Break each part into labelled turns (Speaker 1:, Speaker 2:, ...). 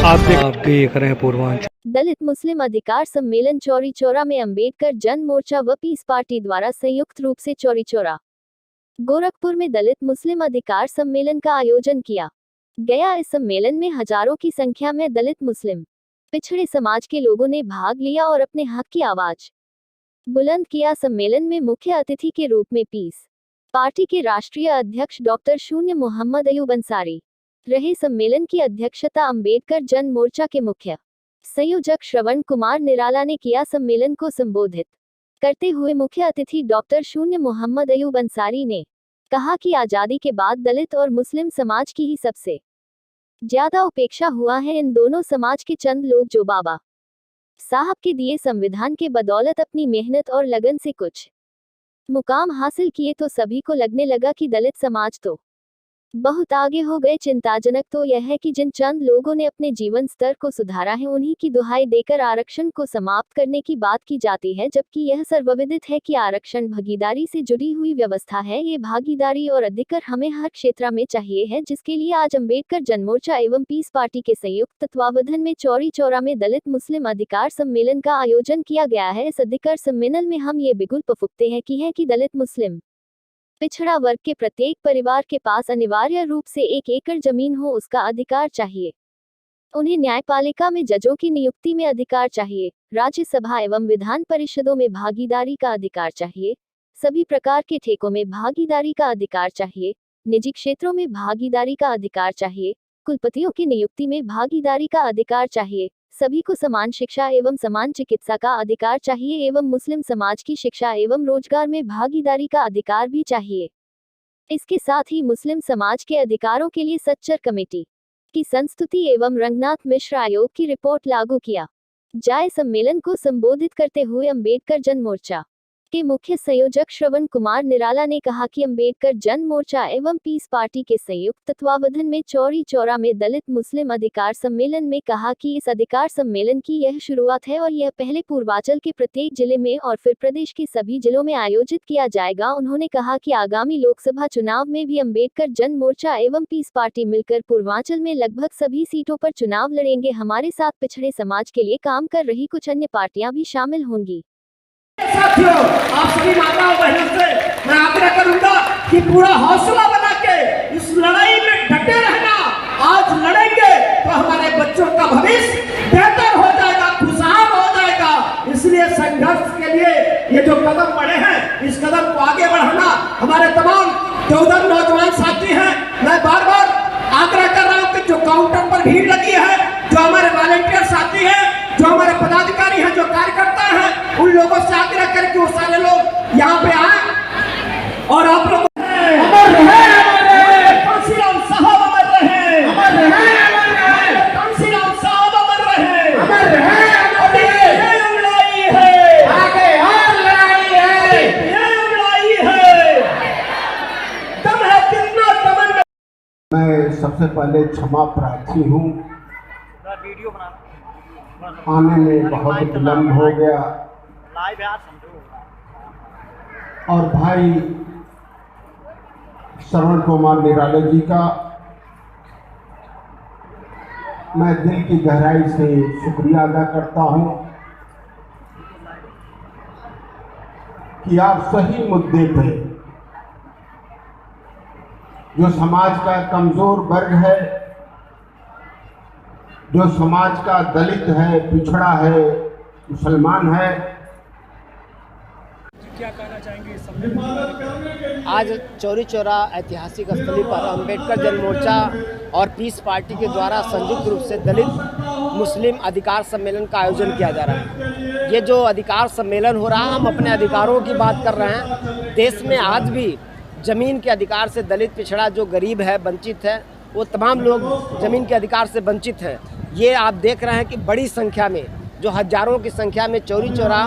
Speaker 1: आप देख रहे हैं पूर्वांचल।
Speaker 2: दलित मुस्लिम अधिकार सम्मेलन चौरी चौरा में अंबेडकर जन मोर्चा व पीस पार्टी द्वारा संयुक्त रूप से चौरी चौरा गोरखपुर में दलित मुस्लिम अधिकार सम्मेलन का आयोजन किया गया। इस सम्मेलन में हजारों की संख्या में दलित मुस्लिम पिछड़े समाज के लोगों ने भाग लिया और अपने हक की आवाज बुलंद किया। सम्मेलन में मुख्य अतिथि के रूप में पीस पार्टी के राष्ट्रीय अध्यक्ष डॉक्टर शून्य मोहम्मद अयूब अंसारी रहे। सम्मेलन की अध्यक्षता अंबेडकर जन मोर्चा के मुख्य संयोजक श्रवण कुमार निराला ने किया। सम्मेलन को संबोधित करते हुए मुख्य अतिथि डॉक्टर शून्य मोहम्मद अयूब अंसारी ने कहा कि आजादी के बाद दलित और मुस्लिम समाज की ही सबसे ज्यादा उपेक्षा हुआ है। इन दोनों समाज के चंद लोग जो बाबा साहब के दिए संविधान के बदौलत अपनी मेहनत और लगन से कुछ मुकाम हासिल किए, तो सभी को लगने लगा कि दलित समाज तो बहुत आगे हो गए। चिंताजनक तो यह है कि जिन चंद लोगों ने अपने जीवन स्तर को सुधारा है, उन्हीं की दुहाई देकर आरक्षण को समाप्त करने की बात की जाती है, जबकि यह सर्वविदित है कि आरक्षण भागीदारी से जुड़ी हुई व्यवस्था है। ये भागीदारी और अधिकार हमें हर क्षेत्र में चाहिए है, जिसके लिए आज अंबेडकर जनमोर्चा एवं पीस पार्टी के संयुक्त तत्वावधान में चौरी चौरा में दलित मुस्लिम अधिकार सम्मेलन का आयोजन किया गया है। इस अधिकार सम्मेलन में हम ये बिगुल फूंकते हैं कि दलित मुस्लिम पिछड़ा वर्ग के प्रत्येक परिवार के पास अनिवार्य रूप से 1 एकड़ जमीन हो, उसका अधिकार चाहिए। उन्हें न्यायपालिका में जजों की नियुक्ति में अधिकार चाहिए। राज्यसभा एवं विधान परिषदों में भागीदारी का अधिकार चाहिए। सभी प्रकार के ठेकों में भागीदारी का अधिकार चाहिए। निजी क्षेत्रों में भागीदारी का अधिकार चाहिए। कुलपतियों की नियुक्ति में भागीदारी का अधिकार चाहिए। सभी को समान शिक्षा एवं समान चिकित्सा का अधिकार चाहिए एवं मुस्लिम समाज की शिक्षा एवं रोजगार में भागीदारी का अधिकार भी चाहिए। इसके साथ ही मुस्लिम समाज के अधिकारों के लिए सच्चर कमेटी की संस्तुति एवं रंगनाथ मिश्र आयोग की रिपोर्ट लागू किया जाए। सम्मेलन को संबोधित करते हुए अंबेडकर जन मोर्चा के मुख्य संयोजक श्रवण कुमार निराला ने कहा कि अंबेडकर जन मोर्चा एवं पीस पार्टी के संयुक्त तत्वावधान में चौरी चौरा में दलित मुस्लिम अधिकार सम्मेलन में कहा कि इस अधिकार सम्मेलन की यह शुरुआत है और यह पहले पूर्वांचल के प्रत्येक जिले में और फिर प्रदेश के सभी जिलों में आयोजित किया जाएगा। उन्होंने कहा कि आगामी लोकसभा चुनाव में भी अंबेडकर जन मोर्चा एवं पीस पार्टी मिलकर पूर्वांचल में लगभग सभी सीटों पर चुनाव लड़ेंगे। हमारे साथ पिछड़े समाज के लिए काम कर रही कुछ अन्य पार्टियां भी शामिल होंगी।
Speaker 3: साथियों, आप सभी माताओं बहनों से मैं आग्रह करूंगा कि पूरा हौसला बना के इस लड़ाई में डटे रहना। आज लड़ेंगे तो हमारे बच्चों का भविष्य बेहतर हो जाएगा, खुशहाल हो जाएगा। इसलिए संघर्ष के लिए ये जो कदम बढ़े हैं, इस कदम को आगे बढ़ाना हमारे तमाम 14 नौजवान साथी हैं। मैं बार बार आग्रह कर रहा हूँ कि जो काउंटर पर भीड़ लगी है, जो हमारे वॉलंटियर साथी हैं, जो हमारे पदाधिकारी हैं, जो कार्यकर्ता हैं, उन लोगों से आग्रह करके वो सारे लोग यहाँ पे आए और आप लोग कांसीराम साहब अमर रहे, अमर रहे, कांसीराम साहब अमर रहे, अमर रहे। ये लड़ाई है, आगे और लड़ाई है, ये लड़ाई है, दम है कितना तमन्ना।
Speaker 4: मैं सबसे पहले क्षमा प्रार्थी हूँ, आने में बहुत विलम्ब हो गया और भाई श्रवण कुमार निराला जी का मैं दिल की गहराई से शुक्रिया अदा करता हूं कि आप सही मुद्दे पे, जो समाज का कमजोर वर्ग है, जो समाज का दलित है, पिछड़ा है, मुसलमान है,
Speaker 1: क्या कहना चाहेंगे?
Speaker 5: आज चौरी चौरा ऐतिहासिक स्थली पर अंबेडकर जन मोर्चा और पीस पार्टी के द्वारा संयुक्त रूप से दलित मुस्लिम अधिकार सम्मेलन का आयोजन किया जा रहा है। ये जो अधिकार सम्मेलन हो रहा है, हम अपने अधिकारों की बात कर रहे हैं। देश में आज भी ज़मीन के अधिकार से दलित, पिछड़ा, जो गरीब है, वंचित है, वो तमाम लोग ज़मीन के अधिकार से वंचित हैं। ये आप देख रहे हैं कि बड़ी संख्या में, जो हजारों की संख्या में चौरी चौरा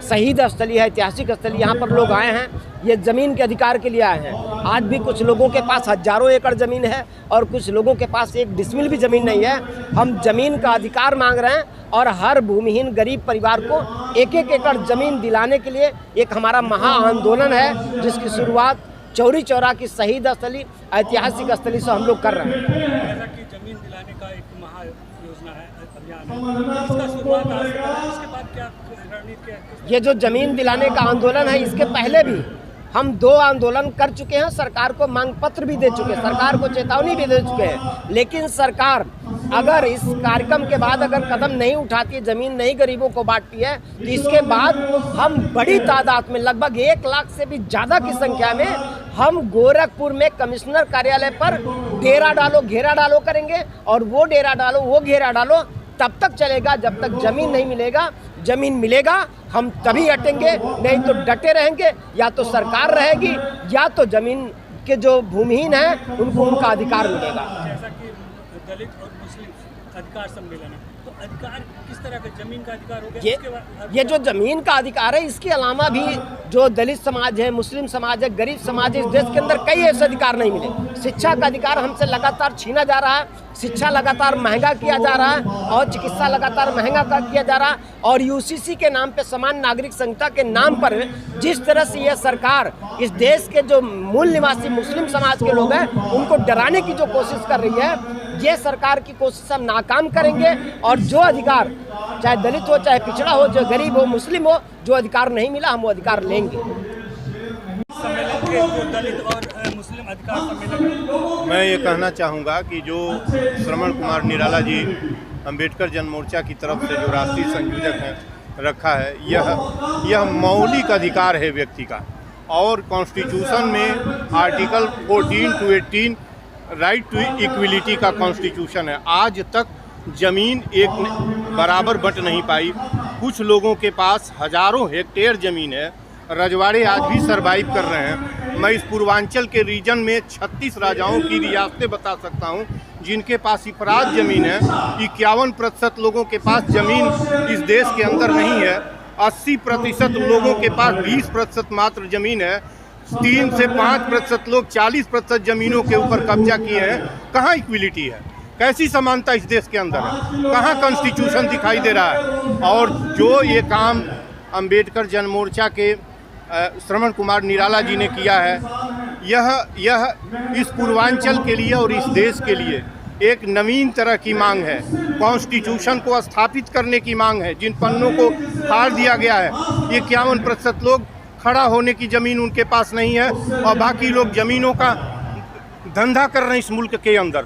Speaker 5: शहीद स्थली है, ऐतिहासिक स्थली, यहाँ पर लोग आए हैं। ये ज़मीन के अधिकार के लिए आए हैं। आज भी कुछ लोगों के पास हजारों एकड़ ज़मीन है और कुछ लोगों के पास 1 डिसमिल भी ज़मीन नहीं है। हम ज़मीन का अधिकार मांग रहे हैं और हर भूमिहीन गरीब परिवार को 1-1 एकड़ ज़मीन दिलाने के लिए एक हमारा महा आंदोलन है, जिसकी शुरुआत चौरी चौरा की शहीद स्थली, ऐतिहासिक स्थली से हम लोग कर रहे हैं।
Speaker 1: जैसा कि जमीन दिलाने का एक महा योजना है, अभियान है, इसका शुरुआत आज से करें, इसके बाद क्या रणनीति है?
Speaker 5: ये जो जमीन दिलाने का आंदोलन है, इसके पहले भी हम 2 आंदोलन कर चुके हैं, सरकार को मांग पत्र भी दे चुके हैं, सरकार को चेतावनी भी दे चुके हैं। लेकिन सरकार अगर इस कार्यक्रम के बाद अगर कदम नहीं उठाती है, जमीन नहीं गरीबों को बांटती है, तो इसके बाद हम बड़ी तादाद में लगभग 1 लाख से भी ज़्यादा की संख्या में हम गोरखपुर में कमिश्नर कार्यालय पर डेरा डालो घेरा डालो करेंगे। और वो डेरा डालो वो घेरा डालो तब तक चलेगा जब तक जमीन नहीं मिलेगा। जमीन मिलेगा हम तभी हटेंगे, नहीं तो डटे रहेंगे। या तो सरकार रहेगी या तो जमीन के जो भूमिहीन हैं उनको उनका अधिकार मिलेगा।
Speaker 1: जैसा कि दलित और मुस्लिम अधिकार सम्मेलन है, तो अधिकार किस तरह का, जमीन का अधिकार हो गया?
Speaker 5: ये जो जमीन का अधिकार है, इसके अलावा भी जो दलित समाज है, मुस्लिम समाज है, गरीब समाज है, इस देश के अंदर कई ऐसे अधिकार नहीं मिले। शिक्षा का अधिकार हमसे लगातार छीना जा रहा है, शिक्षा लगातार महंगा किया जा रहा है और चिकित्सा लगातार महंगा किया जा रहा है। और यूसीसी के नाम पे, समान नागरिक संहिता के नाम पर जिस तरह से ये सरकार इस देश के जो मूल निवासी मुस्लिम समाज के लोग हैं उनको डराने की जो कोशिश कर रही है, ये सरकार की कोशिश हम नाकाम करेंगे। और जो अधिकार, चाहे दलित हो, चाहे पिछड़ा हो, जो गरीब हो, मुस्लिम हो, जो अधिकार नहीं मिला हम वो अधिकार लेंगे।
Speaker 1: सम्मेलन के जो दलित और मुस्लिम अधिकार सम्मेलन,
Speaker 6: मैं ये कहना चाहूँगा कि जो श्रवण कुमार निराला जी अंबेडकर जन मोर्चा की तरफ से जो राष्ट्रीय संयोजक हैं रखा है, यह मौलिक अधिकार है व्यक्ति का। और कॉन्स्टिट्यूशन में article 14 to 18 right to equality का कॉन्स्टिट्यूशन है। आज तक ज़मीन एक बराबर बंट नहीं पाई। कुछ लोगों के पास हज़ारों हेक्टेयर ज़मीन है, रजवाड़े आज भी सरवाइव कर रहे हैं। मैं इस पूर्वांचल के रीजन में 36 राजाओं की रियासतें बता सकता हूं जिनके पास इफराज ज़मीन है। 51% लोगों के पास ज़मीन इस देश के अंदर नहीं है। 80% लोगों के पास 20% मात्र ज़मीन है। 3 से 5% लोग 40% ज़मीनों के ऊपर कब्जा किए हैं। कहाँ इक्विलिटी है? कैसी समानता इस देश के अंदर है? कहाँ कॉन्स्टिट्यूशन दिखाई दे रहा है? और जो ये काम अंबेडकर जन मोर्चा के श्रवण कुमार निराला जी ने किया है, यह इस पूर्वांचल के लिए और इस देश के लिए एक नवीन तरह की मांग है। कॉन्स्टिट्यूशन को स्थापित करने की मांग है। जिन पन्नों को फाड़ दिया गया है, 51% लोग खड़ा होने की ज़मीन उनके पास नहीं है और बाकी लोग ज़मीनों का धंधा कर रहे हैं इस मुल्क के अंदर।